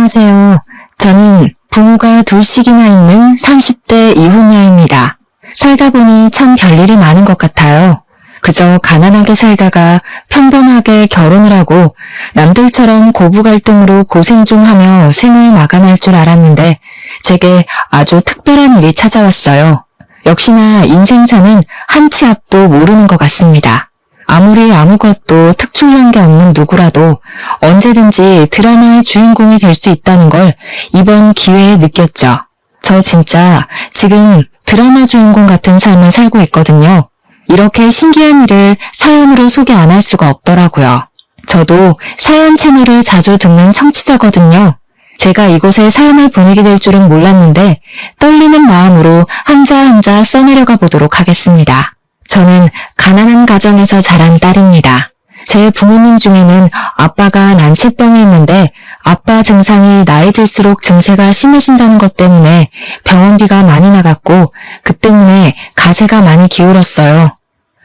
안녕하세요. 저는 부모가 둘씩이나 있는 30대 이혼녀입니다. 살다 보니 참 별일이 많은 것 같아요. 그저 가난하게 살다가 평범하게 결혼을 하고 남들처럼 고부 갈등으로 고생 중 하며 생을 마감할 줄 알았는데 제게 아주 특별한 일이 찾아왔어요. 역시나 인생사는 한 치 앞도 모르는 것 같습니다. 아무리 아무것도 특출난 게 없는 누구라도 언제든지 드라마의 주인공이 될 수 있다는 걸 이번 기회에 느꼈죠. 저 진짜 지금 드라마 주인공 같은 삶을 살고 있거든요. 이렇게 신기한 일을 사연으로 소개 안 할 수가 없더라고요. 저도 사연 채널을 자주 듣는 청취자거든요. 제가 이곳에 사연을 보내게 될 줄은 몰랐는데 떨리는 마음으로 한자 한자 써내려가 보도록 하겠습니다. 저는 가난한 가정에서 자란 딸입니다. 제 부모님 중에는 아빠가 난치병이 있는데 아빠 증상이 나이 들수록 증세가 심해진다는 것 때문에 병원비가 많이 나갔고 그 때문에 가세가 많이 기울었어요.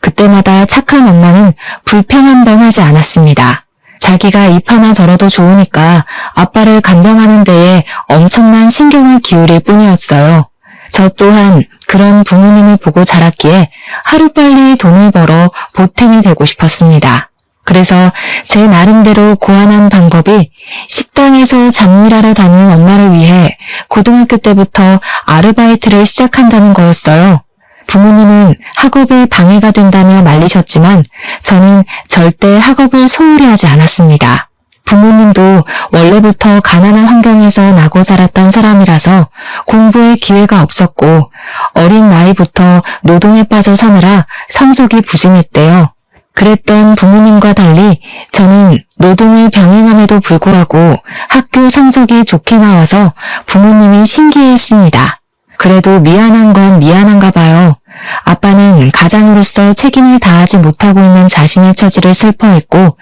그때마다 착한 엄마는 불평 한 번 하지 않았습니다. 자기가 입 하나 덜어도 좋으니까 아빠를 간병하는 데에 엄청난 신경을 기울일 뿐이었어요. 저 또한 그런 부모님을 보고 자랐기에 하루빨리 돈을 벌어 보탬이 되고 싶었습니다. 그래서 제 나름대로 고안한 방법이 식당에서 잡일하러 다니는 엄마를 위해 고등학교 때부터 아르바이트를 시작한다는 거였어요. 부모님은 학업이 방해가 된다며 말리셨지만 저는 절대 학업을 소홀히 하지 않았습니다. 부모님도 원래부터 가난한 환경에서 나고 자랐던 사람이라서 공부에 기회가 없었고 어린 나이부터 노동에 빠져 사느라 성적이 부진했대요. 그랬던 부모님과 달리 저는 노동을 병행함에도 불구하고 학교 성적이 좋게 나와서 부모님이 신기해했습니다. 그래도 미안한 건 미안한가 봐요. 아빠는 가장으로서 책임을 다하지 못하고 있는 자신의 처지를 슬퍼했고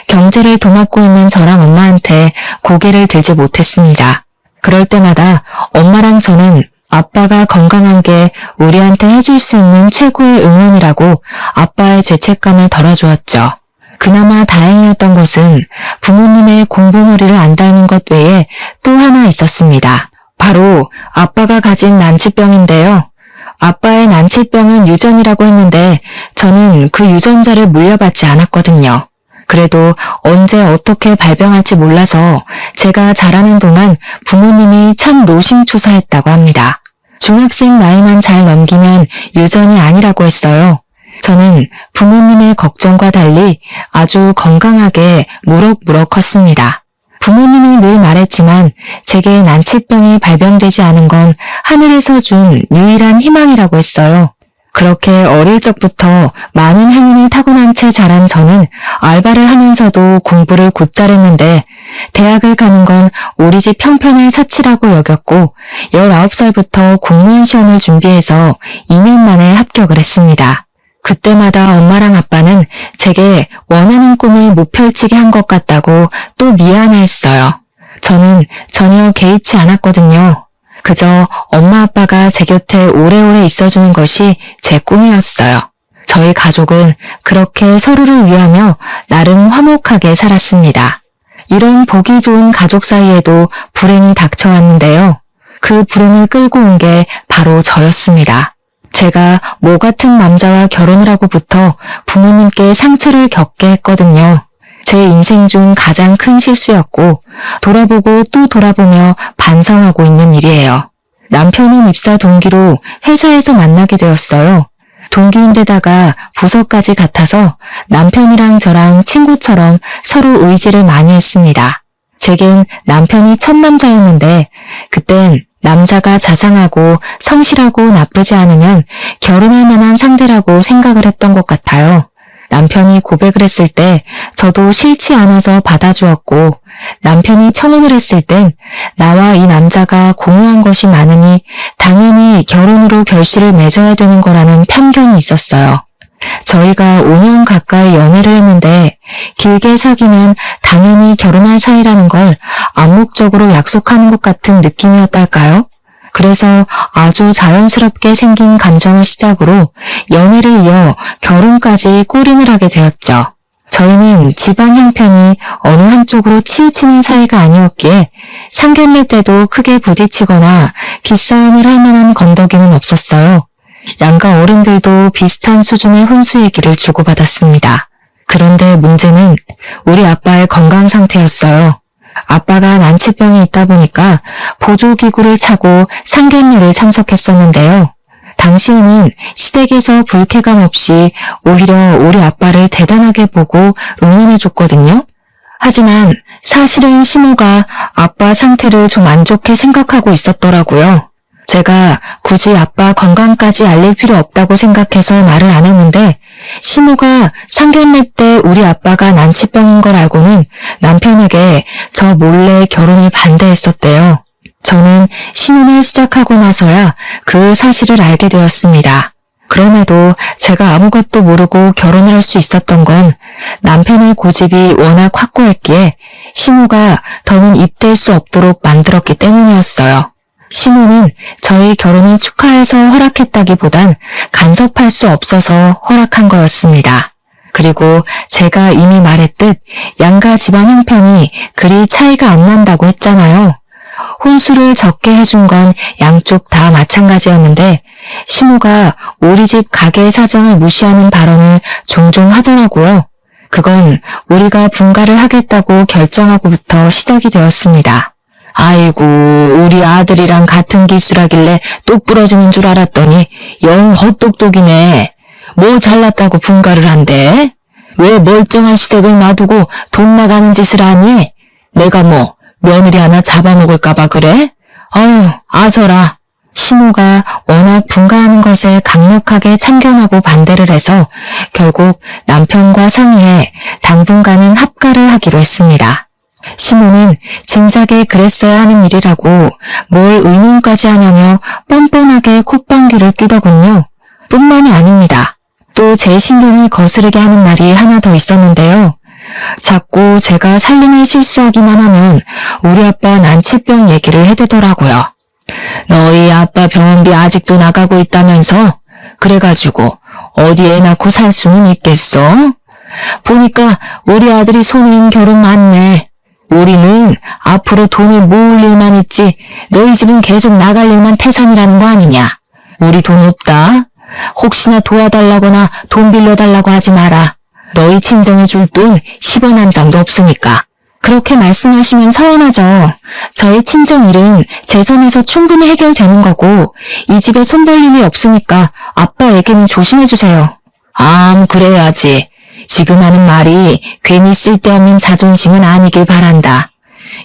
경제를 도맡고 있는 저랑 엄마한테 고개를 들지 못했습니다. 그럴 때마다 엄마랑 저는 아빠가 건강한 게 우리한테 해줄 수 있는 최고의 응원이라고 아빠의 죄책감을 덜어주었죠. 그나마 다행이었던 것은 부모님의 공부머리를 안 닳는 것 외에 또 하나 있었습니다. 바로 아빠가 가진 난치병인데요. 아빠의 난치병은 유전이라고 했는데 저는 그 유전자를 물려받지 않았거든요. 그래도 언제 어떻게 발병할지 몰라서 제가 자라는 동안 부모님이 참 노심초사했다고 합니다. 중학생 나이만 잘 넘기면 유전이 아니라고 했어요. 저는 부모님의 걱정과 달리 아주 건강하게 무럭무럭 컸습니다. 부모님이 늘 말했지만 제게 난치병이 발병되지 않은 건 하늘에서 준 유일한 희망이라고 했어요. 그렇게 어릴 적부터 많은 행운을 타고난 채 자란 저는 알바를 하면서도 공부를 곧잘 했는데 대학을 가는 건 우리 집 형편을 사치라고 여겼고 19살부터 공무원 시험을 준비해서 2년 만에 합격을 했습니다. 그때마다 엄마랑 아빠는 제게 원하는 꿈을 못 펼치게 한 것 같다고 또 미안해했어요. 저는 전혀 개의치 않았거든요. 그저 엄마 아빠가 제 곁에 오래오래 있어주는 것이 제 꿈이었어요. 저희 가족은 그렇게 서로를 위하며 나름 화목하게 살았습니다. 이런 보기 좋은 가족 사이에도 불행이 닥쳐왔는데요. 그 불행을 끌고 온 게 바로 저였습니다. 제가 모 같은 남자와 결혼을 하고부터 부모님께 상처를 겪게 했거든요. 제 인생 중 가장 큰 실수였고 돌아보고 또 돌아보며 반성하고 있는 일이에요. 남편은 입사 동기로 회사에서 만나게 되었어요. 동기인데다가 부서까지 같아서 남편이랑 저랑 친구처럼 서로 의지를 많이 했습니다. 제겐 남편이 첫 남자였는데 그땐 남자가 자상하고 성실하고 나쁘지 않으면 결혼할 만한 상대라고 생각을 했던 것 같아요. 남편이 고백을 했을 때 저도 싫지 않아서 받아주었고 남편이 청혼을 했을 땐 나와 이 남자가 공유한 것이 많으니 당연히 결혼으로 결실을 맺어야 되는 거라는 편견이 있었어요. 저희가 5년 가까이 연애를 했는데 길게 사귀면 당연히 결혼할 사이라는 걸 암묵적으로 약속하는 것 같은 느낌이었달까요? 그래서 아주 자연스럽게 생긴 감정을 시작으로 연애를 이어 결혼까지 골인을 하게 되었죠. 저희는 집안 형편이 어느 한쪽으로 치우치는 사이가 아니었기에 상견례 때도 크게 부딪히거나 기싸움을 할 만한 건더기는 없었어요. 양가 어른들도 비슷한 수준의 혼수 얘기를 주고받았습니다. 그런데 문제는 우리 아빠의 건강 상태였어요. 아빠가 난치병이 있다 보니까 보조기구를 차고 상견례를 참석했었는데요. 당시에는 시댁에서 불쾌감 없이 오히려 우리 아빠를 대단하게 보고 응원해줬거든요. 하지만 사실은 시모가 아빠 상태를 좀 안 좋게 생각하고 있었더라고요. 제가 굳이 아빠 건강까지 알릴 필요 없다고 생각해서 말을 안 했는데 시모가 상견례 때 우리 아빠가 난치병인 걸 알고는 남편에게 저 몰래 결혼을 반대했었대요. 저는 신혼을 시작하고 나서야 그 사실을 알게 되었습니다. 그럼에도 제가 아무것도 모르고 결혼을 할 수 있었던 건 남편의 고집이 워낙 확고했기에 시모가 더는 입댈 수 없도록 만들었기 때문이었어요. 시모는 저희 결혼을 축하해서 허락했다기보단 간섭할 수 없어서 허락한 거였습니다. 그리고 제가 이미 말했듯 양가 집안 형편이 그리 차이가 안 난다고 했잖아요. 혼수를 적게 해준 건 양쪽 다 마찬가지였는데 시모가 우리 집 가게 사정을 무시하는 발언을 종종 하더라고요. 그건 우리가 분가를 하겠다고 결정하고부터 시작이 되었습니다. 아이고, 우리 아들이랑 같은 기수라길래 똑 부러지는 줄 알았더니 영 헛똑똑이네. 뭐 잘났다고 분가를 한대? 왜 멀쩡한 시댁을 놔두고 돈 나가는 짓을 하니? 내가 뭐 며느리 하나 잡아먹을까봐 그래? 어휴, 아서라. 시모가 워낙 분가하는 것에 강력하게 참견하고 반대를 해서 결국 남편과 상의해 당분간은 합가를 하기로 했습니다. 시모는 진작에 그랬어야 하는 일이라고 뭘 의논까지 하냐며 뻔뻔하게 콧방귀를 뀌더군요. 뿐만이 아닙니다. 또 제 신경을 거스르게 하는 말이 하나 더 있었는데요. 자꾸 제가 살림을 실수하기만 하면 우리 아빠 난치병 얘기를 해대더라고요. 너희 아빠 병원비 아직도 나가고 있다면서? 그래가지고 어디 애 낳고 살 수는 있겠어? 보니까 우리 아들이 손인 결혼 많네. 우리는 앞으로 돈을 모을 일만 있지 너희 집은 계속 나갈 일만 태산이라는 거 아니냐. 우리 돈 없다. 혹시나 도와달라거나 돈 빌려달라고 하지 마라. 너희 친정에 줄 돈 10원 한 장도 없으니까. 그렇게 말씀하시면 서운하죠. 저희 친정 일은 제 선에서 충분히 해결되는 거고 이 집에 손 벌 일이 없으니까 아빠에게는 조심해주세요. 그래야지. 지금 하는 말이 괜히 쓸데없는 자존심은 아니길 바란다.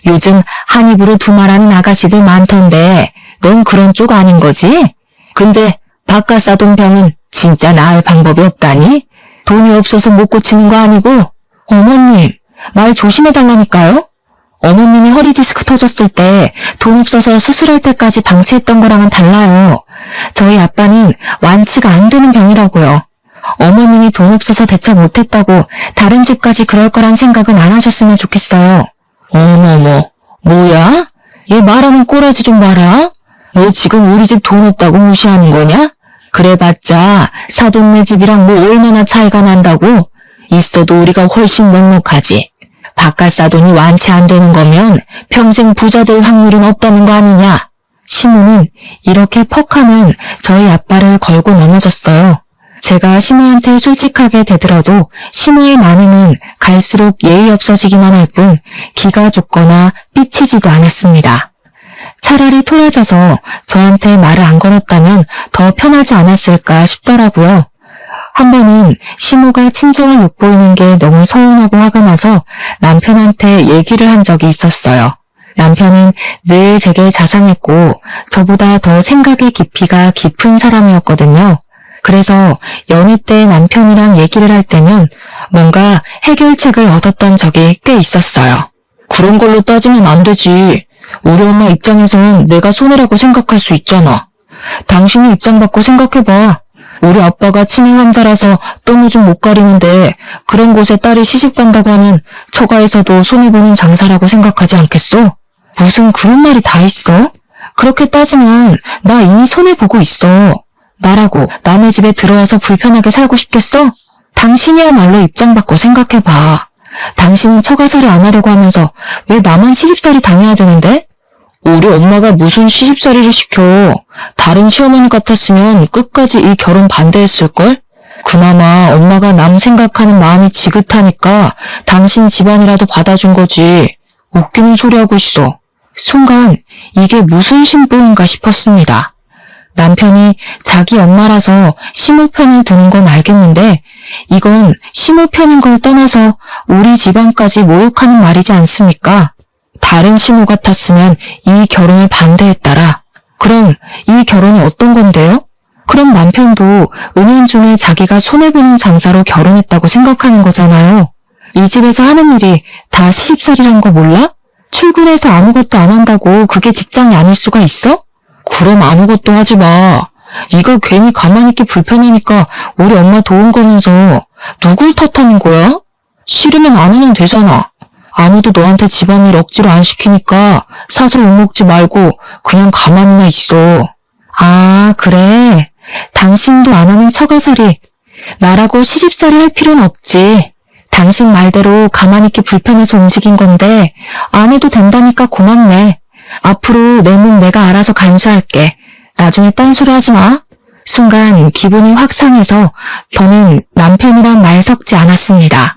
요즘 한 입으로 두말하는 아가씨들 많던데 넌 그런 쪽 아닌 거지? 근데 바깥 싸돈 병은 진짜 나을 방법이 없다니? 돈이 없어서 못 고치는 거 아니고? 어머님, 말 조심해달라니까요? 어머님이 허리 디스크 터졌을 때 돈 없어서 수술할 때까지 방치했던 거랑은 달라요. 저희 아빠는 완치가 안 되는 병이라고요. 어머님이 돈 없어서 대처 못했다고 다른 집까지 그럴 거란 생각은 안 하셨으면 좋겠어요. 어머머, 뭐야? 얘 말하는 꼬라지 좀 봐라. 너 지금 우리 집 돈 없다고 무시하는 거냐? 그래봤자 사돈네 집이랑 뭐 얼마나 차이가 난다고? 있어도 우리가 훨씬 넉넉하지. 바깥 사돈이 완치 안 되는 거면 평생 부자 될 확률은 없다는 거 아니냐? 시모는 이렇게 퍽하면 저희 아빠를 걸고 넘어졌어요. 제가 시모한테 솔직하게 대들어도 시모의 만행은 갈수록 예의 없어지기만 할 뿐 기가 죽거나 삐치지도 않았습니다. 차라리 토라져서 저한테 말을 안 걸었다면 더 편하지 않았을까 싶더라고요. 한 번은 시모가 친정을 욕보이는 게 너무 서운하고 화가 나서 남편한테 얘기를 한 적이 있었어요. 남편은 늘 제게 자상했고 저보다 더 생각의 깊이가 깊은 사람이었거든요. 그래서 연애 때 남편이랑 얘기를 할 때면 뭔가 해결책을 얻었던 적이 꽤 있었어요. 그런 걸로 따지면 안 되지. 우리 엄마 입장에서는 내가 손해라고 생각할 수 있잖아. 당신이 입장 바꿔 생각해봐. 우리 아빠가 치매 환자라서 똥을 좀 못 가리는데 그런 곳에 딸이 시집 간다고 하면 처가에서도 손해보는 장사라고 생각하지 않겠어? 무슨 그런 말이 다 있어? 그렇게 따지면 나 이미 손해보고 있어. 나라고 남의 집에 들어와서 불편하게 살고 싶겠어? 당신이야말로 입장 바꿔 생각해봐. 당신은 처가살이 안 하려고 하면서 왜 나만 시집살이 당해야 되는데? 우리 엄마가 무슨 시집살이를 시켜. 다른 시어머니 같았으면 끝까지 이 결혼 반대했을걸? 그나마 엄마가 남 생각하는 마음이 지긋하니까 당신 집안이라도 받아준 거지. 웃기는 소리 하고 있어. 순간 이게 무슨 심보인가 싶었습니다. 남편이 자기 엄마라서 시모 편을 드는 건 알겠는데 이건 시모 편인 걸 떠나서 우리 집안까지 모욕하는 말이지 않습니까? 다른 시모 같았으면 이 결혼을 반대했다라. 그럼 이 결혼이 어떤 건데요? 그럼 남편도 은연중에 자기가 손해보는 장사로 결혼했다고 생각하는 거잖아요. 이 집에서 하는 일이 다 시집살이란 거 몰라? 출근해서 아무것도 안 한다고 그게 직장이 아닐 수가 있어? 그럼 아무것도 하지 마. 네가 괜히 가만히 있기 불편하니까 우리 엄마 도운 거면서 누굴 탓하는 거야? 싫으면 안 하면 되잖아. 아무도 너한테 집안일 억지로 안 시키니까 사서 욕먹지 말고 그냥 가만히나 있어. 아, 그래. 당신도 안 하는 처가살이 나라고 시집살이 할 필요는 없지. 당신 말대로 가만히 있기 불편해서 움직인 건데 안 해도 된다니까 고맙네. 앞으로 내 몸 내가 알아서 간수할게. 나중에 딴소리 하지 마. 순간 기분이 확 상해서 저는 남편이랑 말 섞지 않았습니다.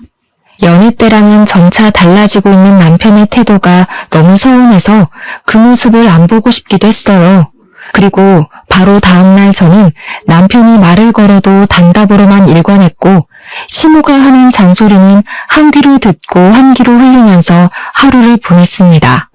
연애 때랑은 점차 달라지고 있는 남편의 태도가 너무 서운해서 그 모습을 안 보고 싶기도 했어요. 그리고 바로 다음날 저는 남편이 말을 걸어도 단답으로만 일관했고 시모가 하는 잔소리는 한 귀로 듣고 한 귀로 흘리면서 하루를 보냈습니다.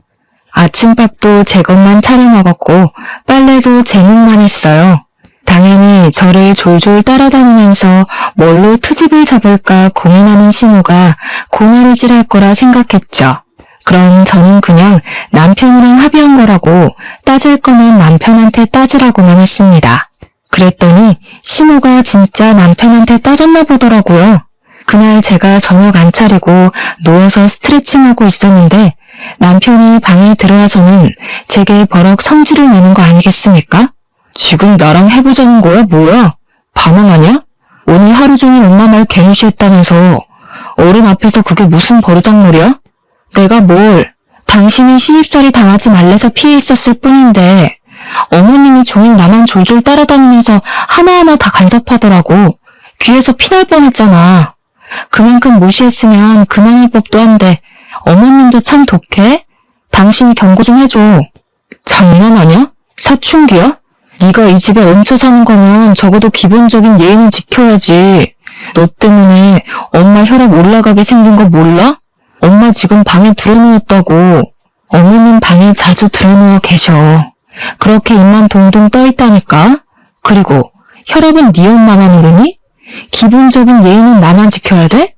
아침밥도 제 것만 차려 먹었고 빨래도 제 몫만 했어요. 당연히 저를 졸졸 따라다니면서 뭘로 트집을 잡을까 고민하는 시모가 고나리질할 거라 생각했죠. 그럼 저는 그냥 남편이랑 합의한 거라고 따질 거면 남편한테 따지라고만 했습니다. 그랬더니 시모가 진짜 남편한테 따졌나 보더라고요. 그날 제가 저녁 안 차리고 누워서 스트레칭하고 있었는데 남편이 방에 들어와서는 제게 버럭 성질을 내는 거 아니겠습니까? 지금 나랑 해보자는 거야? 뭐야? 반항하냐? 오늘 하루 종일 엄마 말 개무시했다면서 어른 앞에서 그게 무슨 버르장머리야? 내가 뭘, 당신이 시집살이 당하지 말래서 피해 있었을 뿐인데 어머님이 종일 나만 졸졸 따라다니면서 하나하나 다 간섭하더라고. 귀에서 피날 뻔했잖아. 그만큼 무시했으면 그만할 법도 한데 어머님도 참 독해? 당신이 경고 좀 해줘. 장난하냐? 사춘기야? 네가 이 집에 얹혀 사는 거면 적어도 기본적인 예의는 지켜야지. 너 때문에 엄마 혈압 올라가게 생긴 거 몰라? 엄마 지금 방에 들어누웠다고. 어머님 방에 자주 들어누워 계셔. 그렇게 입만 동동 떠있다니까? 그리고 혈압은 네 엄마만 오르니? 기본적인 예의는 나만 지켜야 돼?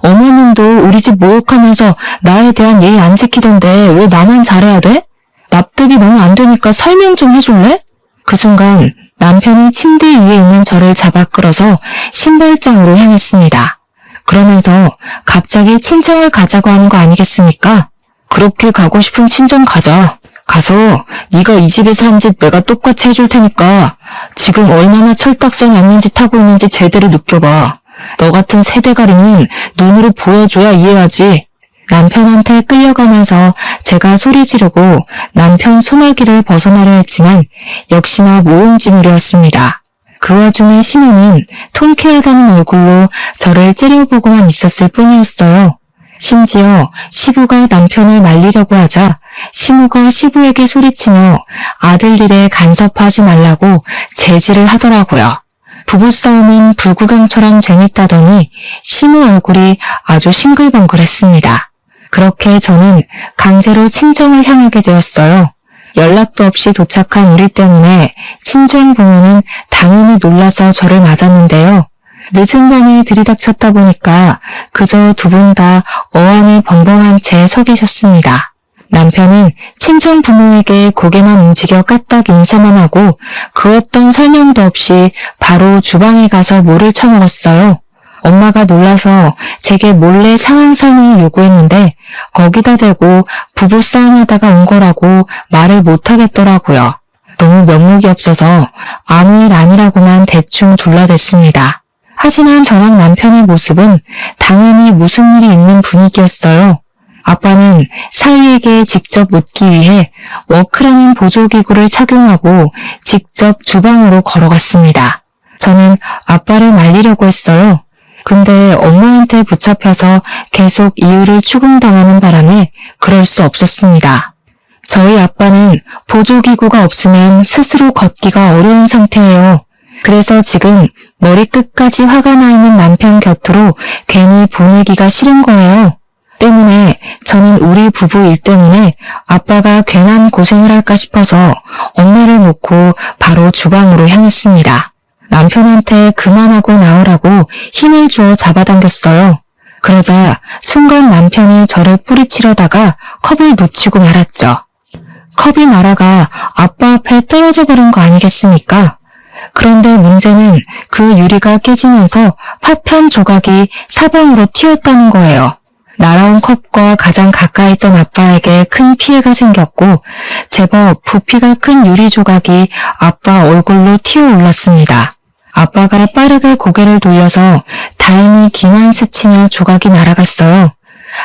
어머님도 우리 집 모욕하면서 나에 대한 예의 안 지키던데 왜 나만 잘해야 돼? 납득이 너무 안 되니까 설명 좀 해줄래? 그 순간 남편이 침대 위에 있는 저를 잡아 끌어서 신발장으로 향했습니다. 그러면서 갑자기 친정을 가자고 하는 거 아니겠습니까? 그렇게 가고 싶으면 친정 가자. 가서 네가 이 집에서 한 짓 내가 똑같이 해줄 테니까 지금 얼마나 철딱선이 없는 짓 하고 있는지 제대로 느껴봐. 너 같은 세대가리는 눈으로 보여줘야 이해하지. 남편한테 끌려가면서 제가 소리 지르고 남편 손아귀를 벗어나려 했지만 역시나 무용지물이었습니다. 그 와중에 시모는 통쾌하다는 얼굴로 저를 째려보고만 있었을 뿐이었어요. 심지어 시부가 남편을 말리려고 하자 시모가 시부에게 소리치며 아들 일에 간섭하지 말라고 제지를 하더라고요. 부부싸움은 불구경처럼 재밌다더니 시모 얼굴이 아주 싱글벙글했습니다. 그렇게 저는 강제로 친정을 향하게 되었어요. 연락도 없이 도착한 우리 때문에 친정 부모는 당연히 놀라서 저를 맞았는데요. 늦은 밤에 들이닥쳤다 보니까 그저 두 분 다 어안이 벙벙한 채 서 계셨습니다. 남편은 친정 부모에게 고개만 움직여 까딱 인사만 하고 그 어떤 설명도 없이 바로 주방에 가서 물을 쳐먹었어요. 엄마가 놀라서 제게 몰래 상황 설명을 요구했는데 거기다 대고 부부싸움하다가 온 거라고 말을 못하겠더라고요. 너무 면목이 없어서 아무 일 아니라고만 대충 둘러댔습니다. 하지만 저랑 남편의 모습은 당연히 무슨 일이 있는 분위기였어요. 아빠는 사위에게 직접 묻기 위해 워크라는 보조기구를 착용하고 직접 주방으로 걸어갔습니다. 저는 아빠를 말리려고 했어요. 근데 엄마한테 붙잡혀서 계속 이유를 추궁당하는 바람에 그럴 수 없었습니다. 저희 아빠는 보조기구가 없으면 스스로 걷기가 어려운 상태예요. 그래서 지금 머리끝까지 화가 나 있는 남편 곁으로 괜히 보내기가 싫은 거예요. 때문에 저는 우리 부부 일 때문에 아빠가 괜한 고생을 할까 싶어서 엄마를 놓고 바로 주방으로 향했습니다. 남편한테 그만하고 나오라고 힘을 주어 잡아당겼어요. 그러자 순간 남편이 저를 뿌리치려다가 컵을 놓치고 말았죠. 컵이 날아가 아빠 앞에 떨어져 버린 거 아니겠습니까? 그런데 문제는 그 유리가 깨지면서 파편 조각이 사방으로 튀었다는 거예요. 날아온 컵과 가장 가까이 있던 아빠에게 큰 피해가 생겼고 제법 부피가 큰 유리 조각이 아빠 얼굴로 튀어올랐습니다. 아빠가 빠르게 고개를 돌려서 다행히 귀만 스치며 조각이 날아갔어요.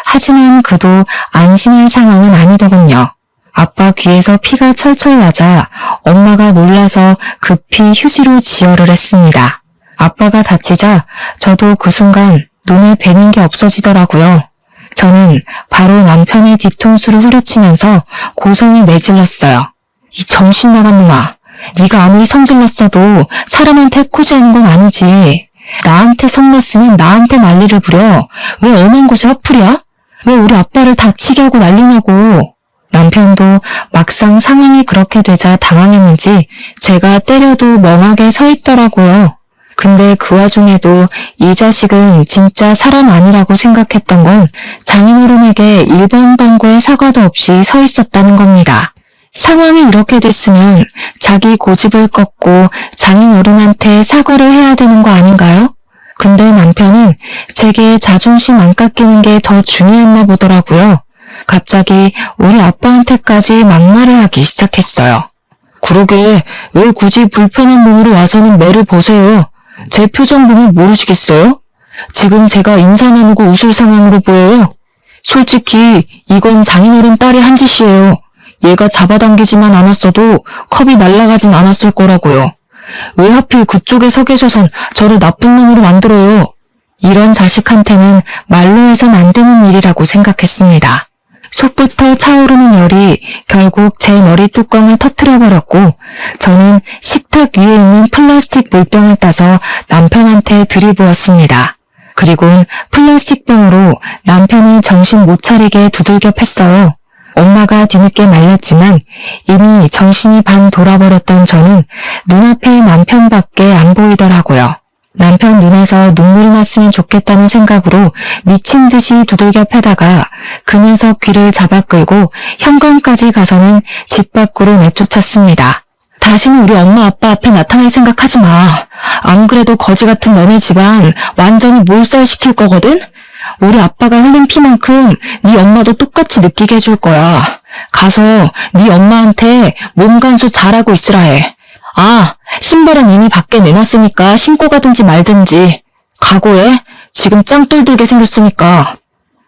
하지만 그도 안심할 상황은 아니더군요. 아빠 귀에서 피가 철철 나자 엄마가 놀라서 급히 휴지로 지혈을 했습니다. 아빠가 다치자 저도 그 순간 눈에 뵈는 게 없어지더라고요. 저는 바로 남편의 뒤통수를 후려치면서 고성을 내질렀어요. 이 정신 나간 놈아. 네가 아무리 성질났어도 사람한테 해코지하는 건 아니지. 나한테 성났으면 나한테 난리를 부려. 왜 엄한 곳에 화풀이야? 왜 우리 아빠를 다치게 하고 난리냐고. 남편도 막상 상황이 그렇게 되자 당황했는지 제가 때려도 멍하게 서 있더라고요. 근데 그 와중에도 이 자식은 진짜 사람 아니라고 생각했던 건 장인어른에게 일본방구의 사과도 없이 서 있었다는 겁니다. 상황이 이렇게 됐으면 자기 고집을 꺾고 장인어른한테 사과를 해야 되는 거 아닌가요? 근데 남편은 제게 자존심 안 깎이는 게 더 중요했나 보더라고요. 갑자기 우리 아빠한테까지 막말을 하기 시작했어요. 그러게 왜 굳이 불편한 몸으로 와서는 매를 보세요. 제 표정 보면 모르시겠어요? 지금 제가 인사 나누고 웃을 상황으로 보여요. 솔직히 이건 장인어른 딸이 한 짓이에요. 얘가 잡아당기지만 않았어도 컵이 날아가진 않았을 거라고요. 왜 하필 그쪽에 서 계셔선 저를 나쁜 놈으로 만들어요. 이런 자식한테는 말로 해선 안 되는 일이라고 생각했습니다. 속부터 차오르는 열이 결국 제 머리 뚜껑을 터뜨려버렸고 저는 식탁 위에 있는 플라스틱 물병을 따서 남편한테 들이부었습니다. 그리고는 플라스틱 병으로 남편이 정신 못 차리게 두들겨 팼어요. 엄마가 뒤늦게 말렸지만 이미 정신이 반 돌아버렸던 저는 눈앞에 남편밖에 안 보이더라고요. 남편 눈에서 눈물이 났으면 좋겠다는 생각으로 미친 듯이 두들겨 패다가 그 녀석 귀를 잡아 끌고 현관까지 가서는 집 밖으로 내쫓았습니다. 다시는 우리 엄마 아빠 앞에 나타날 생각하지 마. 안 그래도 거지 같은 너네 집안 완전히 몰살시킬 거거든? 우리 아빠가 흘린 피만큼 네 엄마도 똑같이 느끼게 해줄 거야. 가서 네 엄마한테 몸간수 잘하고 있으라 해. 아, 신발은 이미 밖에 내놨으니까 신고 가든지 말든지. 각오해. 지금 짱돌 들게 생겼으니까.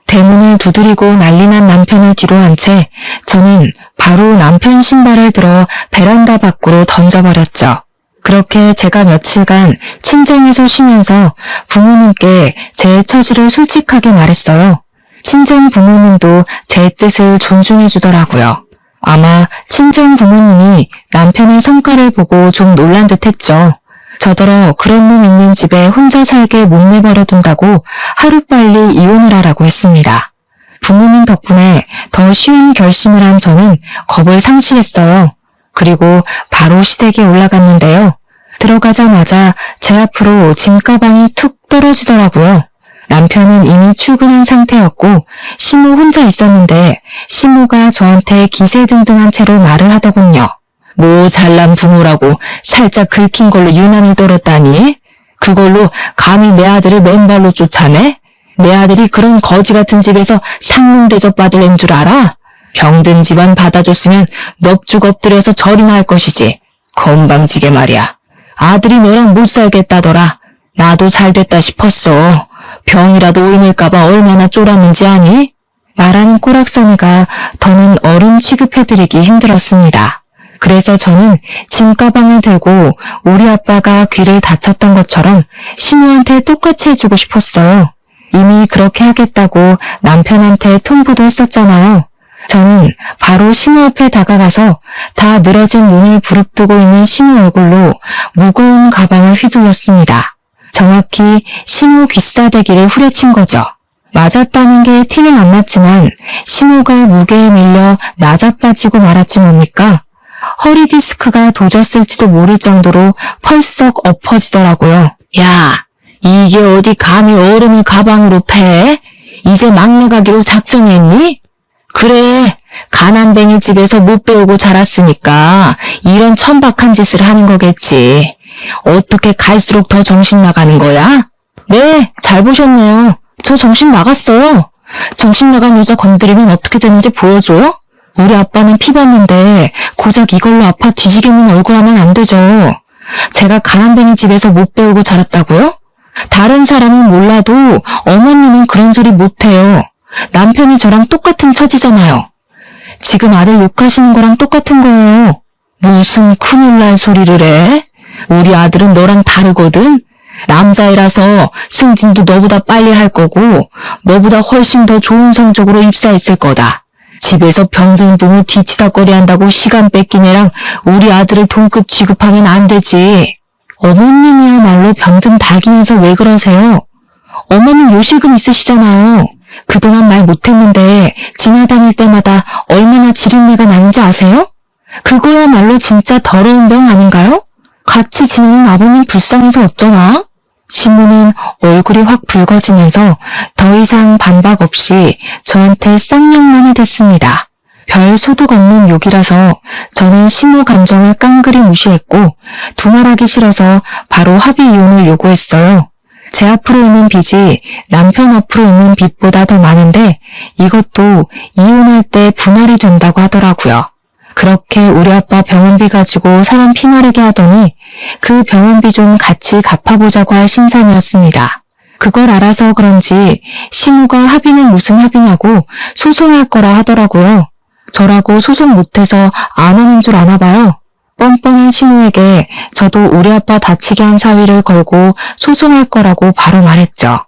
대문을 두드리고 난리난 남편을 뒤로 한 채 저는 바로 남편 신발을 들어 베란다 밖으로 던져버렸죠. 그렇게 제가 며칠간 친정에서 쉬면서 부모님께 제 처지를 솔직하게 말했어요. 친정 부모님도 제 뜻을 존중해 주더라고요. 아마 친정 부모님이 남편의 성과를 보고 좀 놀란 듯 했죠. 저더러 그런 놈 있는 집에 혼자 살게 못 내버려 둔다고 하루빨리 이혼을 하라고 했습니다. 부모님 덕분에 더 쉬운 결심을 한 저는 겁을 상실했어요. 그리고 바로 시댁에 올라갔는데요. 들어가자마자 제 앞으로 짐가방이 툭 떨어지더라고요. 남편은 이미 출근한 상태였고 시모 혼자 있었는데 시모가 저한테 기세등등한 채로 말을 하더군요. 뭐 잘난 부모라고 살짝 긁힌 걸로 유난을 떨었다니? 그걸로 감히 내 아들을 맨발로 쫓아내? 내 아들이 그런 거지 같은 집에서 상문 대접 받을 앤 줄 알아? 병든 집안 받아줬으면 넙죽 엎드려서 절이나 할 것이지. 건방지게 말이야. 아들이 너랑 못 살겠다더라. 나도 잘됐다 싶었어. 병이라도 옮을까봐 얼마나 쫄았는지 아니? 말하는 꼬락서니가 더는 어른 취급해드리기 힘들었습니다. 그래서 저는 짐 가방을 들고 우리 아빠가 귀를 다쳤던 것처럼 시모한테 똑같이 해주고 싶었어요. 이미 그렇게 하겠다고 남편한테 통보도 했었잖아요. 저는 바로 시모 앞에 다가가서 다 늘어진 눈을 부릅뜨고 있는 시모 얼굴로 무거운 가방을 휘둘렀습니다. 정확히 시모 귀싸대기를 후려친 거죠. 맞았다는 게 티는 안 났지만 시모가 무게에 밀려 나자빠지고 말았지 뭡니까? 허리 디스크가 도졌을지도 모를 정도로 펄썩 엎어지더라고요. 야, 이게 어디 감히 어른을 가방으로 패? 이제 막내 가기로 작정했니? 그래, 가난뱅이 집에서 못 배우고 자랐으니까 이런 천박한 짓을 하는 거겠지. 어떻게 갈수록 더 정신 나가는 거야? 네, 잘 보셨네요. 저 정신 나갔어요. 정신 나간 여자 건드리면 어떻게 되는지 보여줘요? 우리 아빠는 피 봤는데 고작 이걸로 아파 뒤지겠는 얼굴 하면 안 되죠. 제가 가난뱅이 집에서 못 배우고 자랐다고요? 다른 사람은 몰라도 어머님은 그런 소리 못해요. 남편이 저랑 똑같은 처지잖아요. 지금 아들 욕하시는 거랑 똑같은 거예요. 무슨 큰일 날 소리를 해? 우리 아들은 너랑 다르거든? 남자애라서 승진도 너보다 빨리 할 거고 너보다 훨씬 더 좋은 성적으로 입사했을 거다. 집에서 병든 부모 뒤치다꺼리 한다고 시간 뺏긴 애랑 우리 아들을 동급 취급하면 안 되지. 어머님이야말로 병든 닭이면서 왜 그러세요? 어머님 요실금 있으시잖아요. 그동안 말 못했는데 지나다닐 때마다 얼마나 지린내가 나는지 아세요? 그거야말로 진짜 더러운 병 아닌가요? 같이 지내는 아버님 불쌍해서 어쩌나? 시모는 얼굴이 확 붉어지면서 더 이상 반박 없이 저한테 쌍욕만 해댔습니다. 별 소득 없는 욕이라서 저는 시모 감정을 깡그리 무시했고 두말하기 싫어서 바로 합의 이혼을 요구했어요. 제 앞으로 있는 빚이 남편 앞으로 있는 빚보다 더 많은데 이것도 이혼할 때 분할이 된다고 하더라고요. 그렇게 우리 아빠 병원비 가지고 사람 피마르게 하더니 그 병원비 좀 같이 갚아보자고 할 심산이었습니다. 그걸 알아서 그런지 시모가 합의는 무슨 합의냐고 소송할 거라 하더라고요. 저라고 소송 못해서 안 하는 줄 아나 봐요. 뻔뻔한 시모에게 저도 우리 아빠 다치게 한 사위를 걸고 소송할 거라고 바로 말했죠.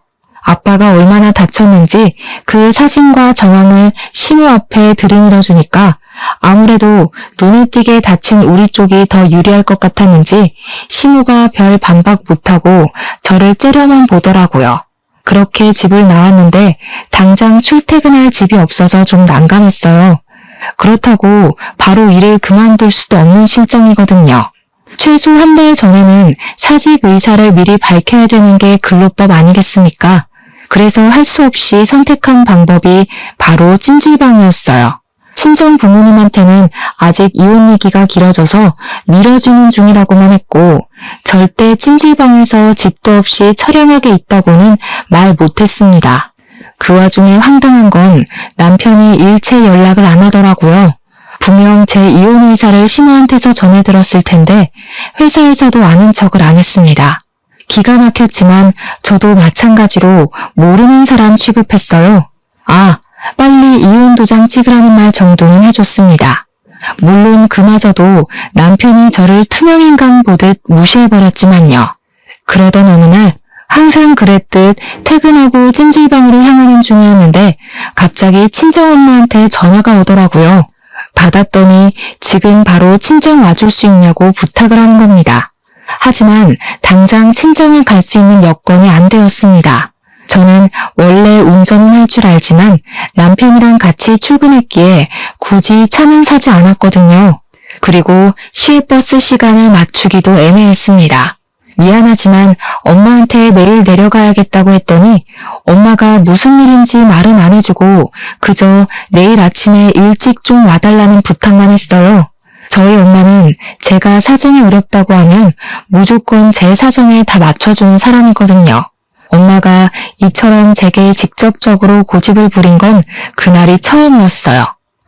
아빠가 얼마나 다쳤는지 그 사진과 정황을 시모 앞에 들이밀어주니까 아무래도 눈에 띄게 다친 우리 쪽이 더 유리할 것 같았는지 시모가 별 반박 못하고 저를 째려만 보더라고요. 그렇게 집을 나왔는데 당장 출퇴근할 집이 없어서 좀 난감했어요. 그렇다고 바로 일을 그만둘 수도 없는 실정이거든요. 최소 한 달 전에는 사직 의사를 미리 밝혀야 되는 게 근로법 아니겠습니까? 그래서 할 수 없이 선택한 방법이 바로 찜질방이었어요. 친정 부모님한테는 아직 이혼 얘기가 길어져서 밀어주는 중이라고만 했고 절대 찜질방에서 집도 없이 처량하게 있다고는 말 못했습니다. 그 와중에 황당한 건 남편이 일체 연락을 안 하더라고요. 분명 제 이혼 의사를 시모한테서 전해 들었을 텐데 회사에서도 아는 척을 안 했습니다. 기가 막혔지만 저도 마찬가지로 모르는 사람 취급했어요. 아, 빨리 이혼 도장 찍으라는 말 정도는 해줬습니다. 물론 그마저도 남편이 저를 투명인간 보듯 무시해버렸지만요. 그러던 어느 날 항상 그랬듯 퇴근하고 찜질방으로 향하는 중이었는데 갑자기 친정엄마한테 전화가 오더라고요. 받았더니 지금 바로 친정 와줄 수 있냐고 부탁을 하는 겁니다. 하지만 당장 친정에 갈 수 있는 여건이 안 되었습니다. 저는 원래 운전은 할 줄 알지만 남편이랑 같이 출근했기에 굳이 차는 사지 않았거든요. 그리고 시외버스 시간을 맞추기도 애매했습니다. 미안하지만 엄마한테 내일 내려가야겠다고 했더니 엄마가 무슨 일인지 말은 안 해주고 그저 내일 아침에 일찍 좀 와달라는 부탁만 했어요. 저희 엄마는 제가 사정이 어렵다고 하면 무조건 제 사정에 다 맞춰주는 사람이거든요. 엄마가 이처럼 제게 직접적으로 고집을 부린 건 그날이 처음이었어요.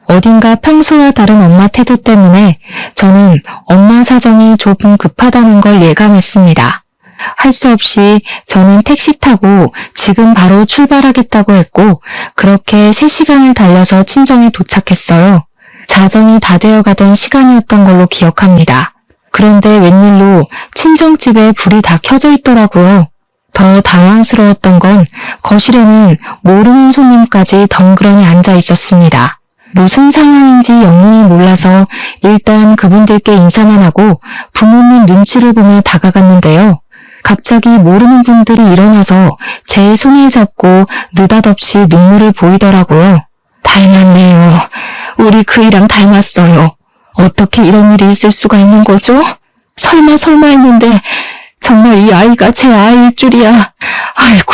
어딘가 평소와 다른 엄마 태도 때문에 저는 엄마 사정이 조금 급하다는 걸 예감했습니다. 할 수 없이 저는 택시 타고 지금 바로 출발하겠다고 했고 그렇게 3시간을 달려서 친정에 도착했어요. 자정이 다 되어가던 시간이었던 걸로 기억합니다. 그런데 웬일로 친정집에 불이 다 켜져 있더라고요. 더 당황스러웠던 건 거실에는 모르는 손님까지 덩그러니 앉아 있었습니다. 무슨 상황인지 영문을 몰라서 일단 그분들께 인사만 하고 부모님 눈치를 보며 다가갔는데요. 갑자기 모르는 분들이 일어나서 제 손을 잡고 느닷없이 눈물을 보이더라고요. 닮았네요. 우리 그이랑 닮았어요. 어떻게 이런 일이 있을 수가 있는 거죠? 설마 했는데 정말 이 아이가 제 아이일 줄이야. 아이고,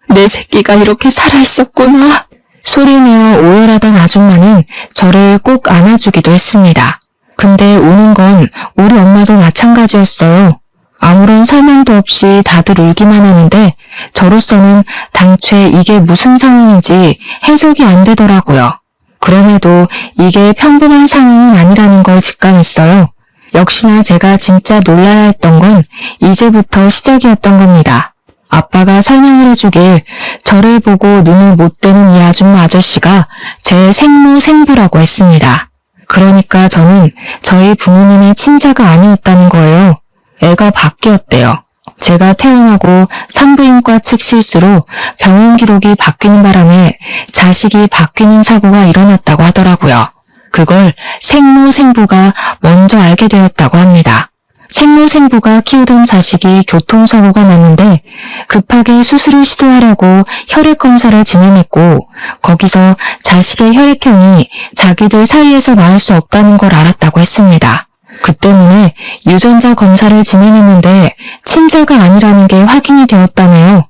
내 새끼가 이렇게 살아있었구나. 소리내어 오열하던 아줌마는 저를 꼭 안아주기도 했습니다. 근데 우는 건 우리 엄마도 마찬가지였어요. 아무런 설명도 없이 다들 울기만 하는데 저로서는 당최 이게 무슨 상황인지 해석이 안 되더라고요. 그럼에도 이게 평범한 상황은 아니라는 걸 직감했어요. 역시나 제가 진짜 놀라야 했던 건 이제부터 시작이었던 겁니다. 아빠가 설명을 해주길 저를 보고 눈을 못 떼는 이 아줌마 아저씨가 제 생모 생부라고 했습니다. 그러니까 저는 저희 부모님의 친자가 아니었다는 거예요. 애가 바뀌었대요. 제가 태어나고 산부인과 측 실수로 병원 기록이 바뀌는 바람에 자식이 바뀌는 사고가 일어났다고 하더라고요. 그걸 생모 생부가 먼저 알게 되었다고 합니다. 생모 생부가 키우던 자식이 교통사고가 났는데 급하게 수술을 시도하려고 혈액 검사를 진행했고 거기서 자식의 혈액형이 자기들 사이에서 나올 수 없다는 걸 알았다고 했습니다. 그 때문에 유전자 검사를 진행했는데 친자가 아니라는 게 확인이 되었다네요.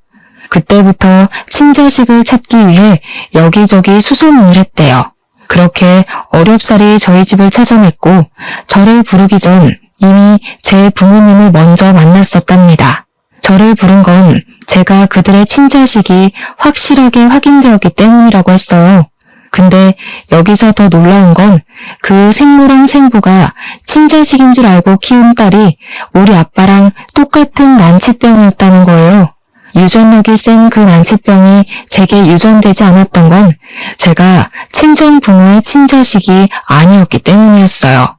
그때부터 친자식을 찾기 위해 여기저기 수소문을 했대요. 그렇게 어렵사리 저희 집을 찾아냈고 저를 부르기 전 이미 제 부모님을 먼저 만났었답니다. 저를 부른 건 제가 그들의 친자식이 확실하게 확인되었기 때문이라고 했어요. 근데 여기서 더 놀라운 건 그 생모랑 생부가 친자식인 줄 알고 키운 딸이 우리 아빠랑 똑같은 난치병이었다는 거예요. 유전력이 센 그 난치병이 제게 유전되지 않았던 건 제가 친정 부모의 친자식이 아니었기 때문이었어요.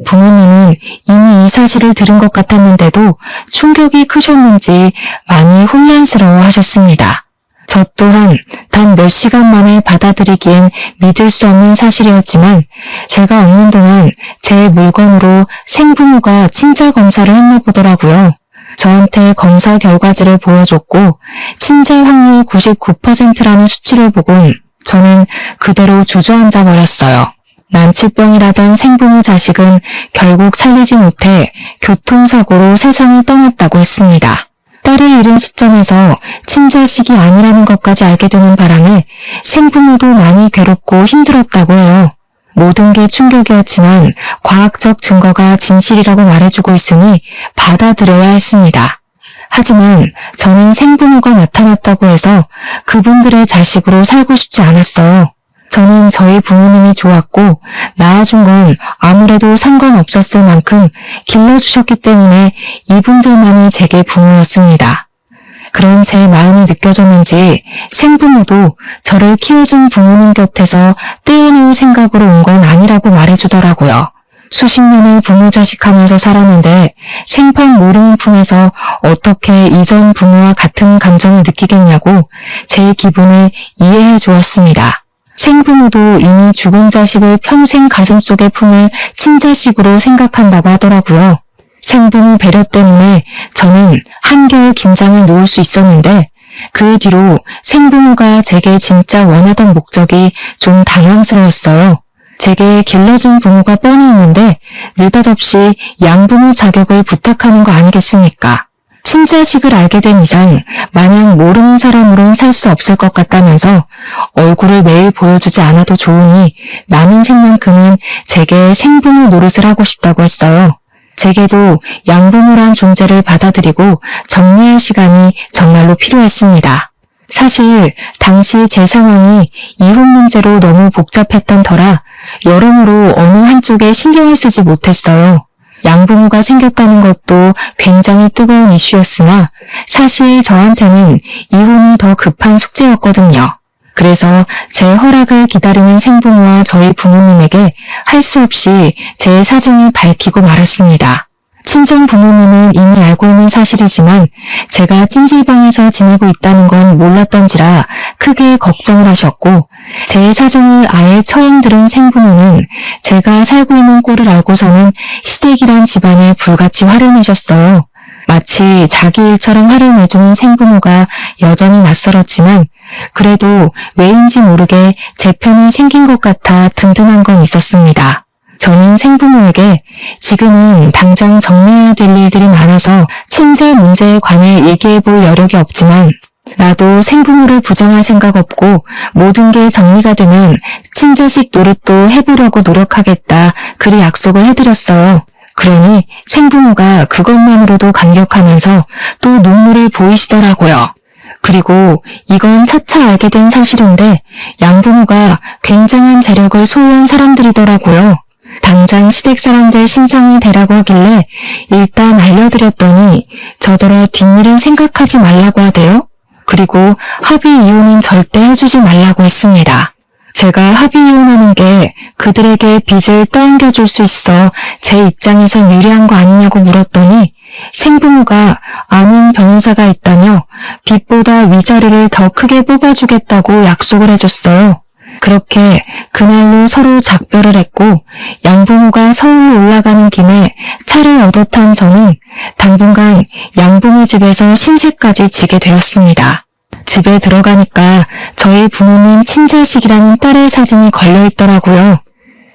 부모님은 이미 이 사실을 들은 것 같았는데도 충격이 크셨는지 많이 혼란스러워 하셨습니다. 저 또한 단 몇 시간 만에 받아들이기엔 믿을 수 없는 사실이었지만 제가 없는 동안 제 물건으로 생부모가 친자 검사를 했나 보더라고요. 저한테 검사 결과지를 보여줬고 친자 확률 99%라는 수치를 보곤 저는 그대로 주저앉아 버렸어요. 난치병이라던 생부모 자식은 결국 살리지 못해 교통사고로 세상을 떠났다고 했습니다. 딸을 잃은 시점에서 친자식이 아니라는 것까지 알게 되는 바람에 생부모도 많이 괴롭고 힘들었다고 해요. 모든 게 충격이었지만 과학적 증거가 진실이라고 말해주고 있으니 받아들여야 했습니다. 하지만 저는 생부모가 나타났다고 해서 그분들의 자식으로 살고 싶지 않았어요. 저는 저희 부모님이 좋았고 낳아준 건 아무래도 상관없었을 만큼 길러주셨기 때문에 이분들만이 제게 부모였습니다. 그런 제 마음이 느껴졌는지 생부모도 저를 키워준 부모님 곁에서 떼어놓을 생각으로 온 건 아니라고 말해주더라고요. 수십 년을 부모 자식하면서 살았는데 생판 모르는 품에서 어떻게 이전 부모와 같은 감정을 느끼겠냐고 제 기분을 이해해 주었습니다. 생부모도 이미 죽은 자식을 평생 가슴속에 품을 친자식으로 생각한다고 하더라고요. 생부모 배려 때문에 저는 한결 긴장을 놓을 수 있었는데 그 뒤로 생부모가 제게 진짜 원하던 목적이 좀 당황스러웠어요. 제게 길러준 부모가 뻔히 있는데 느닷없이 양부모 자격을 부탁하는 거 아니겠습니까? 친자식을 알게 된 이상 마냥 모르는 사람으론 살 수 없을 것 같다면서 얼굴을 매일 보여주지 않아도 좋으니 남은 생만큼은 제게 생부모 노릇을 하고 싶다고 했어요. 제게도 양부모란 존재를 받아들이고 정리할 시간이 정말로 필요했습니다. 사실 당시 제 상황이 이혼 문제로 너무 복잡했던 터라 여러모로 어느 한쪽에 신경을 쓰지 못했어요. 양부모가 생겼다는 것도 굉장히 뜨거운 이슈였으나 사실 저한테는 이혼이 더 급한 숙제였거든요. 그래서 제 허락을 기다리는 생부모와 저희 부모님에게 할 수 없이 제 사정을 밝히고 말았습니다. 친정 부모님은 이미 알고 있는 사실이지만 제가 찜질방에서 지내고 있다는 건 몰랐던지라 크게 걱정을 하셨고, 제 사정을 아예 처음 들은 생부모는 제가 살고 있는 꼴을 알고서는 시댁이란 집안에 불같이 화를 내셨어요. 마치 자기 일처럼 화를 내주는 생부모가 여전히 낯설었지만 그래도 왜인지 모르게 제 편이 생긴 것 같아 든든한 건 있었습니다. 저는 생부모에게 지금은 당장 정리해야 될 일들이 많아서 친자 문제에 관해 얘기해 볼 여력이 없지만 나도 생부모를 부정할 생각 없고 모든 게 정리가 되면 친자식 노릇도 해보려고 노력하겠다 그리 약속을 해드렸어요. 그러니 생부모가 그것만으로도 감격하면서 또 눈물을 보이시더라고요. 그리고 이건 차차 알게 된 사실인데 양부모가 굉장한 재력을 소유한 사람들이더라고요. 당장 시댁 사람들 신상이 되라고 하길래 일단 알려드렸더니 저더러 뒷일은 생각하지 말라고 하대요. 그리고 합의 이혼은 절대 해주지 말라고 했습니다. 제가 합의 이혼하는 게 그들에게 빚을 떠넘겨줄 수 있어 제 입장에선 유리한 거 아니냐고 물었더니 생부모가 아는 변호사가 있다며 빚보다 위자료를 더 크게 뽑아주겠다고 약속을 해줬어요. 그렇게 그날로 서로 작별을 했고 양부모가 서울로 올라가는 김에 차를 얻어 탄 저는 당분간 양부모 집에서 신세까지 지게 되었습니다. 집에 들어가니까 저희 부모님 친자식이라는 딸의 사진이 걸려있더라고요.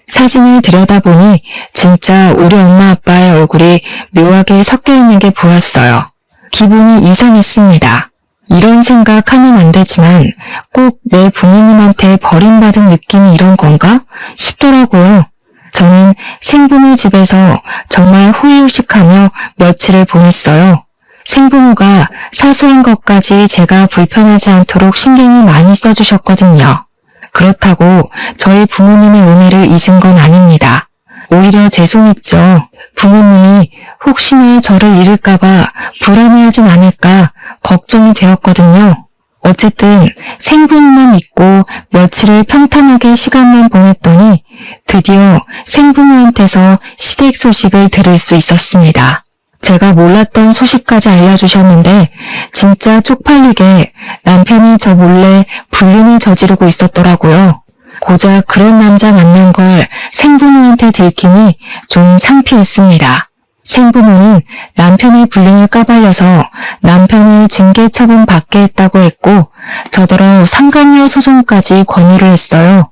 사진을 들여다보니 진짜 우리 엄마 아빠의 얼굴이 묘하게 섞여있는 게 보였어요. 기분이 이상했습니다. 이런 생각하면 안 되지만 꼭 내 부모님한테 버림받은 느낌이 이런 건가 싶더라고요. 저는 생부모 집에서 정말 호의호식하며 며칠을 보냈어요. 생부모가 사소한 것까지 제가 불편하지 않도록 신경을 많이 써주셨거든요. 그렇다고 저희 부모님의 은혜를 잊은 건 아닙니다. 오히려 죄송했죠. 부모님이 혹시나 저를 잃을까봐 불안해하진 않을까 걱정이 되었거든요. 어쨌든 생부모만 믿고 며칠을 평탄하게 시간만 보냈더니 드디어 생부모한테서 시댁 소식을 들을 수 있었습니다. 제가 몰랐던 소식까지 알려주셨는데 진짜 쪽팔리게 남편이 저 몰래 불륜을 저지르고 있었더라고요. 고작 그런 남자 만난 걸 생부모한테 들키니 좀 창피했습니다. 생부모는 남편의 불륜을 까발려서 남편을 징계 처분 받게 했다고 했고 저더러 상간녀 소송까지 권유를 했어요.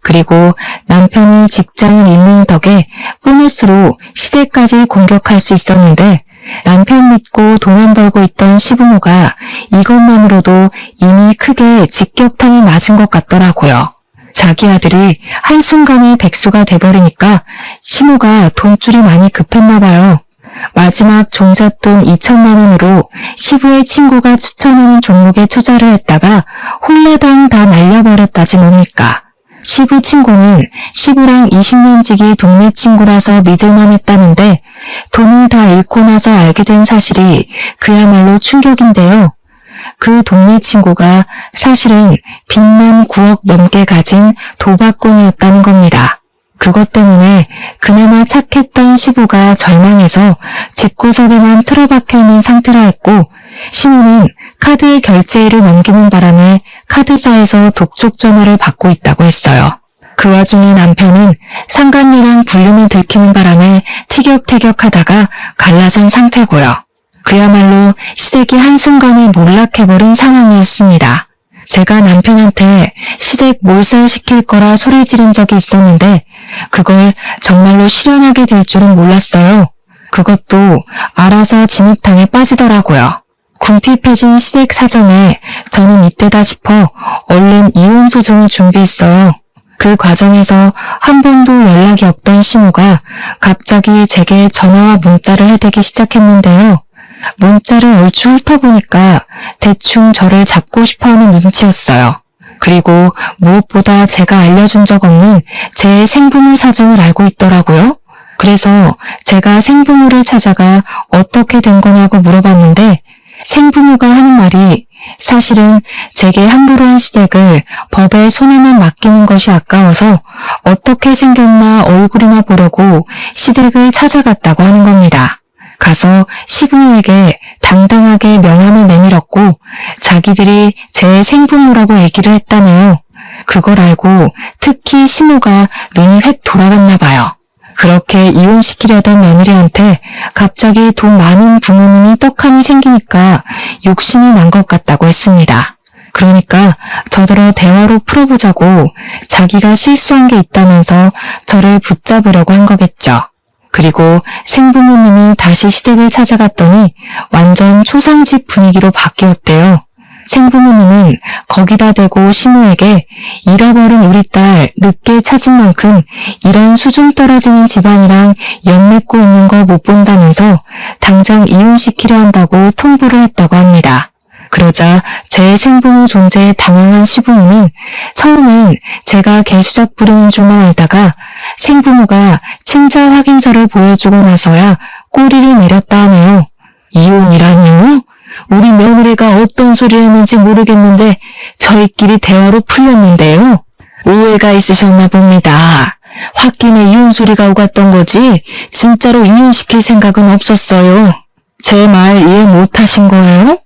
그리고 남편이 직장을 잃는 덕에 보너스로 시댁까지 공격할 수 있었는데 남편 믿고 돈 안 벌고 있던 시부모가 이것만으로도 이미 크게 직격탄을 맞은 것 같더라고요. 자기 아들이 한순간에 백수가 돼버리니까 시모가 돈줄이 많이 급했나 봐요. 마지막 종잣돈 2천만 원으로 시부의 친구가 추천하는 종목에 투자를 했다가 홀라당 다 날려버렸다지 뭡니까. 시부 친구는 시부랑 20년 지기 동네 친구라서 믿을만 했다는데 돈을 다 잃고 나서 알게 된 사실이 그야말로 충격인데요. 그 동네 친구가 사실은 빚만 9억 넘게 가진 도박꾼이었다는 겁니다. 그것 때문에 그나마 착했던 시부가 절망해서 집구석에만 틀어박혀 있는 상태라 했고 시모는 카드 결제일을 넘기는 바람에 카드사에서 독촉 전화를 받고 있다고 했어요. 그 와중에 남편은 상간녀랑 불륜을 들키는 바람에 티격태격하다가 갈라선 상태고요. 그야말로 시댁이 한순간에 몰락해버린 상황이었습니다. 제가 남편한테 시댁 몰살시킬 거라 소리 지른 적이 있었는데 그걸 정말로 실현하게 될 줄은 몰랐어요. 그것도 알아서 진흙탕에 빠지더라고요. 궁핍해진 시댁 사정에 저는 이때다 싶어 얼른 이혼 소송을 준비했어요. 그 과정에서 한 번도 연락이 없던 시모가 갑자기 제게 전화와 문자를 해대기 시작했는데요. 문자를 얼추 훑어보니까 대충 저를 잡고 싶어하는 눈치였어요. 그리고 무엇보다 제가 알려준 적 없는 제 생부모 사정을 알고 있더라고요. 그래서 그래서 제가 생부모를 찾아가 어떻게 된 거냐고 물어봤는데 생부모가 하는 말이 사실은 제게 함부로 한 시댁을 법의 손에만 맡기는 것이 아까워서 어떻게 생겼나 얼굴이나 보려고 시댁을 찾아갔다고 하는 겁니다. 가서 시부모에게 당당하게 명함을 내밀었고 자기들이 제 생부모라고 얘기를 했다네요. 그걸 알고 특히 시모가 눈이 획 돌아갔나 봐요. 그렇게 이혼시키려던 며느리한테 갑자기 돈 많은 부모님이 떡하니 생기니까 욕심이 난 것 같다고 했습니다. 그러니까 저더러 대화로 풀어보자고 자기가 실수한 게 있다면서 저를 붙잡으려고 한 거겠죠. 그리고 생부모님이 다시 시댁을 찾아갔더니 완전 초상집 분위기로 바뀌었대요. 생부모님은 거기다 대고 시모에게 잃어버린 우리 딸 늦게 찾은 만큼 이런 수준 떨어지는 집안이랑 연 맺고 있는 거 못 본다면서 당장 이혼시키려 한다고 통보를 했다고 합니다. 그러자 제 생부모 존재에 당황한 시부모는 처음엔 제가 개수작 부리는 줄만 알다가 생부모가 친자 확인서를 보여주고 나서야 꼬리를 내렸다 하네요. 이혼이라니요? 우리 며느리가 어떤 소리를 했는지 모르겠는데 저희끼리 대화로 풀렸는데요. 오해가 있으셨나 봅니다. 홧김에 이혼 소리가 오갔던 거지 진짜로 이혼시킬 생각은 없었어요. 제 말 이해 못하신 거예요?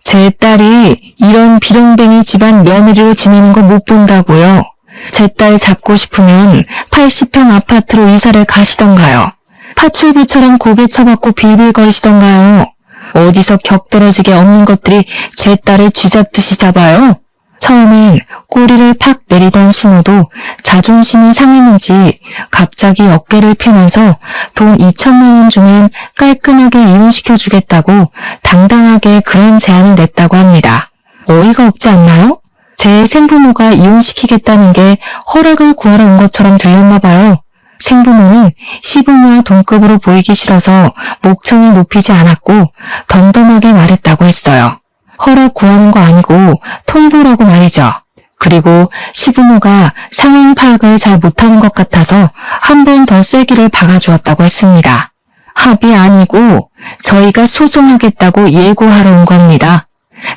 제 딸이 이런 비렁뱅이 집안 며느리로 지내는 거 못 본다고요. 제 딸 잡고 싶으면 80평 아파트로 이사를 가시던가요. 파출부처럼 고개 쳐박고 빌빌거리시던가요. 어디서 격떨어지게 없는 것들이 제 딸을 쥐잡듯이 잡아요. 처음엔 꼬리를 팍 내리던 시모도 자존심이 상했는지 갑자기 어깨를 펴면서 돈 2천만 원 주면 깔끔하게 이혼시켜주겠다고 당당하게 그런 제안을 냈다고 합니다. 어이가 없지 않나요? 제 생부모가 이혼시키겠다는 게 허락을 구하러 온 것처럼 들렸나 봐요. 생부모는 시부모와 동급으로 보이기 싫어서 목청을 높이지 않았고 덤덤하게 말했다고 했어요. 허락 구하는 거 아니고 통보라고 말이죠. 그리고 시부모가 상황 파악을 잘 못하는 것 같아서 한 번 더 쐐기를 박아주었다고 했습니다. 합의 아니고 저희가 소송하겠다고 예고하러 온 겁니다.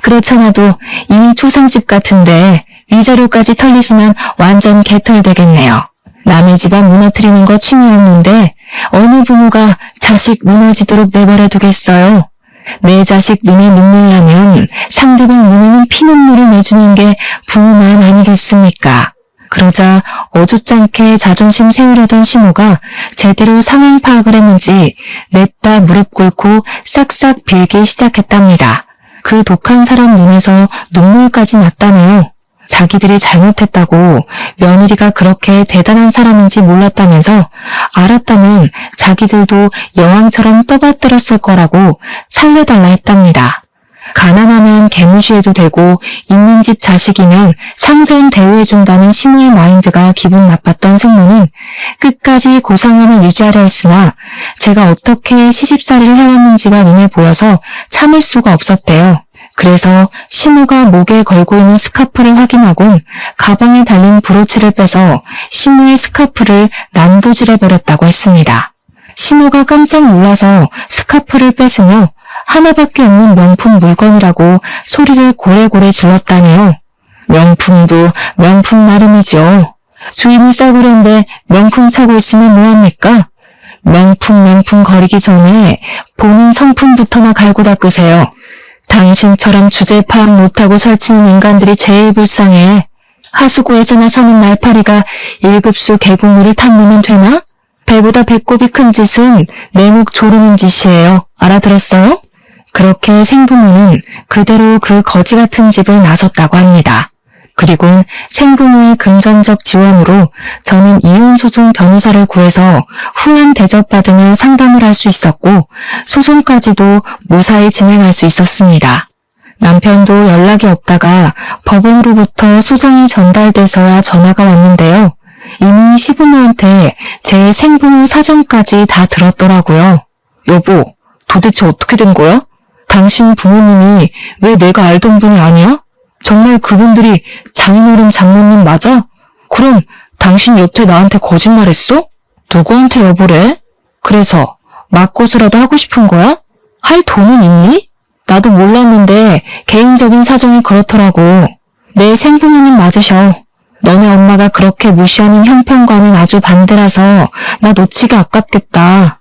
그렇잖아도 이미 초상집 같은데 위자료까지 털리시면 완전 개털되겠네요. 남의 집안 무너뜨리는 거 취미였는데 어느 부모가 자식 무너지도록 내버려 두겠어요. 내 자식 눈에 눈물 나면 상대방 눈에는 피눈물을 내주는 게 부모만 아니겠습니까? 그러자 어줍잖게 자존심 세우려던 시모가 제대로 상황 파악을 했는지 냈다 무릎 꿇고 싹싹 빌기 시작했답니다. 그 독한 사람 눈에서 눈물까지 났다네요. 자기들이 잘못했다고 며느리가 그렇게 대단한 사람인지 몰랐다면서 알았다면 자기들도 여왕처럼 떠받들었을 거라고 살려달라 했답니다. 가난하면 개무시해도 되고 있는 집 자식이면 상전 대우해준다는 시모의 마인드가 기분 나빴던 생모는 끝까지 고상함을 유지하려 했으나 제가 어떻게 시집살이를 해왔는지가 눈에 보여서 참을 수가 없었대요. 그래서 시모가 목에 걸고 있는 스카프를 확인하곤 가방에 달린 브로치를 빼서 시모의 스카프를 난도질해버렸다고 했습니다. 시모가 깜짝 놀라서 스카프를 뺏으며 하나밖에 없는 명품 물건이라고 소리를 고래고래 질렀다네요. 명품도 명품 나름이죠. 주인이 싸구려인데 명품 차고 있으면 뭐합니까? 명품 거리기 전에 본인 성품부터나 갈고 닦으세요. 당신처럼 주제 파악 못하고 설치는 인간들이 제일 불쌍해. 하수구에서나 사는 날파리가 1급수 계곡물을 탐내면 되나? 배보다 배꼽이 큰 짓은 내목 조르는 짓이에요. 알아들었어요? 그렇게 생부모는 그대로 그 거지 같은 집을 나섰다고 합니다. 그리고 생부모의 금전적 지원으로 저는 이혼소송 변호사를 구해서 후한 대접받으며 상담을 할 수 있었고 소송까지도 무사히 진행할 수 있었습니다. 남편도 연락이 없다가 법원으로부터 소장이 전달돼서야 전화가 왔는데요. 이미 시부모한테 제 생부모 사정까지 다 들었더라고요. 여보, 도대체 어떻게 된 거야? 당신 부모님이 왜 내가 알던 분이 아니야? 정말 그분들이 장인어른 장모님 맞아? 그럼 당신 여태 나한테 거짓말했어? 누구한테 여보래? 그래서 맞고서라도 하고 싶은 거야? 할 돈은 있니? 나도 몰랐는데 개인적인 사정이 그렇더라고. 내 생부모님 맞으셔. 너네 엄마가 그렇게 무시하는 형편과는 아주 반대라서 나 놓치기 아깝겠다.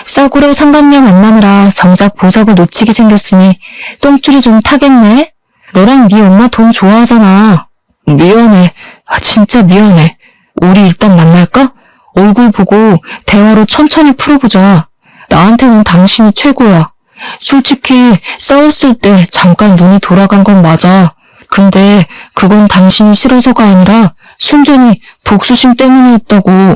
싸구려 상간녀 만나느라 정작 보석을 놓치게 생겼으니 똥줄이 좀 타겠네? 너랑 네 엄마 돈 좋아하잖아. 미안해. 진짜 미안해. 우리 일단 만날까? 얼굴 보고 대화로 천천히 풀어보자. 나한테는 당신이 최고야. 솔직히 싸웠을 때 잠깐 눈이 돌아간 건 맞아. 근데 그건 당신이 싫어서가 아니라 순전히 복수심 때문이었다고.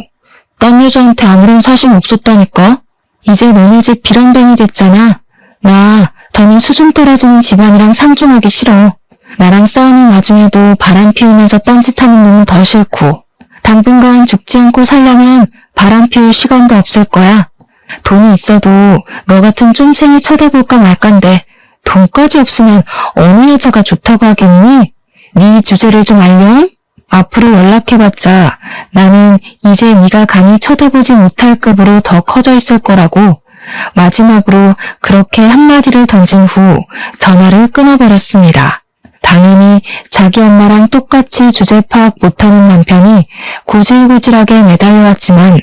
딴 여자한테 아무런 사심 없었다니까? 이제 너네 집 비렁뱅이 됐잖아. 나 더는 수준 떨어지는 집안이랑 상종하기 싫어. 나랑 싸우는 와중에도 바람 피우면서 딴짓하는 놈은 더 싫고 당분간 죽지 않고 살려면 바람 피울 시간도 없을 거야. 돈이 있어도 너 같은 쫌생이 쳐다볼까 말깐데 돈까지 없으면 어느 여자가 좋다고 하겠니? 네 주제를 좀 알렴? 앞으로 연락해봤자 나는 이제 네가 감히 쳐다보지 못할 급으로 더 커져 있을 거라고. 마지막으로 그렇게 한마디를 던진 후 전화를 끊어버렸습니다. 당연히 자기 엄마랑 똑같이 주제 파악 못하는 남편이 구질구질하게 매달려왔지만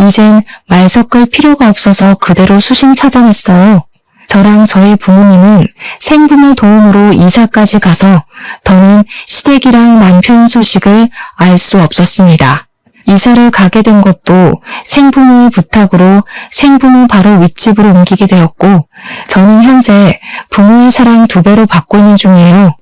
이젠 말 섞을 필요가 없어서 그대로 수신 차단했어요. 저랑 저희 부모님은 생부모 도움으로 이사까지 가서 더는 시댁이랑 남편 소식을 알 수 없었습니다. 이사를 가게 된 것도 생부모의 부탁으로 생부모 바로 윗집으로 옮기게 되었고 저는 현재 부모의 사랑 2배로 받고 있는 중이에요.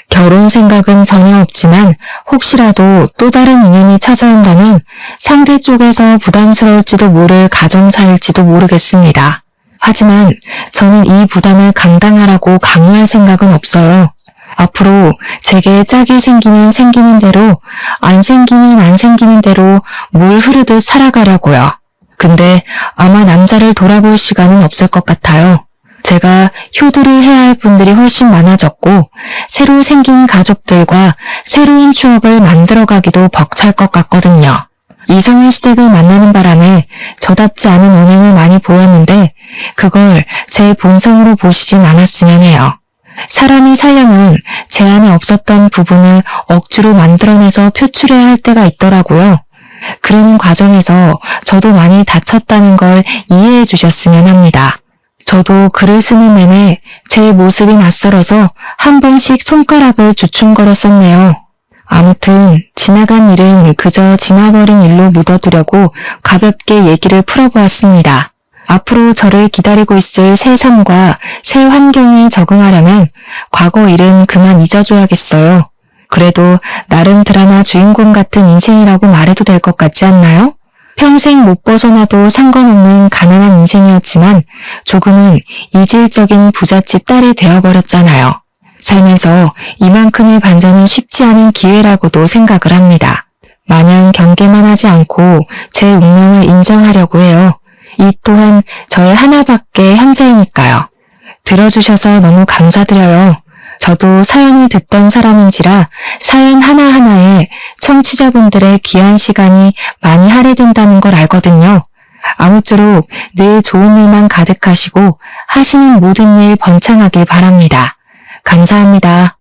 결혼 생각은 전혀 없지만 혹시라도 또 다른 인연이 찾아온다면 상대 쪽에서 부담스러울지도 모를 가정사일지도 모르겠습니다. 하지만 저는 이 부담을 감당하라고 강요할 생각은 없어요. 앞으로 제게 짝이 생기면 생기는 대로, 안 생기면 안 생기는 대로 물 흐르듯 살아가려고요. 근데 아마 남자를 돌아볼 시간은 없을 것 같아요. 제가 효도를 해야 할 분들이 훨씬 많아졌고 새로 생긴 가족들과 새로운 추억을 만들어가기도 벅찰 것 같거든요. 이성의 시댁을 만나는 바람에 저답지 않은 운행을 많이 보였는데 그걸 제 본성으로 보시진 않았으면 해요. 사람이 살려면 제 안에 없었던 부분을 억지로 만들어내서 표출해야 할 때가 있더라고요. 그러는 과정에서 저도 많이 다쳤다는 걸 이해해 주셨으면 합니다. 저도 글을 쓰는 내내 제 모습이 낯설어서 한 번씩 손가락을 주춤거렸었네요. 아무튼 지나간 일은 그저 지나버린 일로 묻어두려고 가볍게 얘기를 풀어보았습니다. 앞으로 저를 기다리고 있을 새 삶과 새 환경에 적응하려면 과거 일은 그만 잊어줘야겠어요. 그래도 나름 드라마 주인공 같은 인생이라고 말해도 될 것 같지 않나요? 평생 못 벗어나도 상관없는 가난한 인생이었지만 조금은 이질적인 부잣집 딸이 되어버렸잖아요. 살면서 이만큼의 반전은 쉽지 않은 기회라고도 생각을 합니다. 마냥 경계만 하지 않고 제 운명을 인정하려고 해요. 이 또한 저의 하나밖에 형제이니까요. 들어주셔서 너무 감사드려요. 저도 사연을 듣던 사람인지라 사연 하나하나에 청취자분들의 귀한 시간이 많이 할애된다는 걸 알거든요. 아무쪼록 늘 좋은 일만 가득하시고 하시는 모든 일 번창하길 바랍니다. 감사합니다.